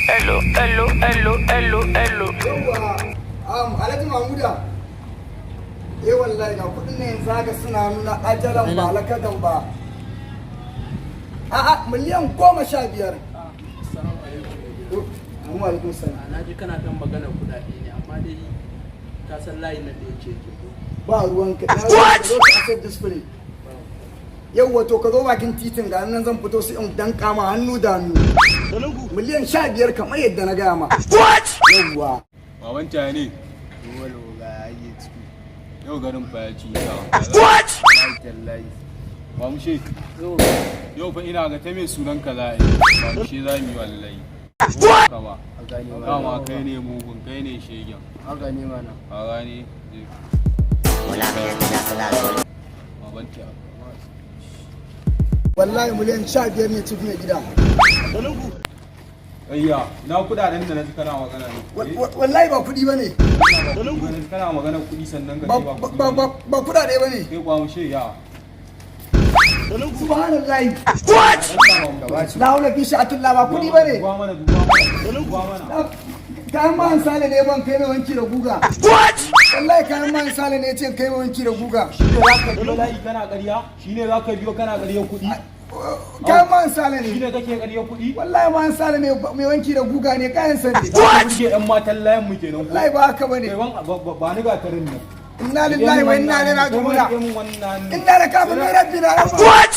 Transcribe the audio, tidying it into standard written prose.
hello. Yawwa, Alhaji Mahmuda. Wallahi ga kudin ne yanzu haka suna nuna ajalan ba lakadan ba. A'a, miliyan 15. Assalamu alaikum salam. Na ji kana kan magana kudade ne amma dai ka san layin nan da yake ke. Ba ruwan ka. What? Asset display. Yawwa to ka zo bakin titin ga nan zan fito sai in danka ma hannu da hannu. Miliyan 15 kamar yadda na gaya ma. What? Yawwa. Wawanta ne. Walo ga yi ciki. Yau garin fa ya ci What? ba mu she. Yau fa ina ga ta mai sunan ka za a yi. Ba mu she za mu yi wallahi. What? Kama. Gani Kama kai ne mugun kai ne shegen. Haka ne mana. A gane. Wawanta. Wallahi miliyan 15 ne cikin gida. Ayya, na kudaden da na ji kana magana ne. Wallahi ba kudi bane. Kana magana kudi sannan ka ce Ba kudade bane. kai kwa mu she ya. Subhanallahi. What? La haula fi sha'atillah ba kudi bane. Duba mana. Kayan man sale ne ban kai mai wanki da guga. What? Wallahi kayan man sale ne ce kai mai wanki da guga. Shine za ka biyo layi kana ƙarya? Shine za ka biyo kana ƙarya kuɗi? Kayan man sale ne. Shine kake ƙarya kuɗi? Wallahi man sale ne mai wanki da guga ne kayan sa ne. What? Kuke ƴan matan layin mu kenan. Wallahi ba haka bane. Ba ni gatarin nan. Inna lillahi wa inna ilaihi raji'un. Wannan. Inna laka min rabbina. What?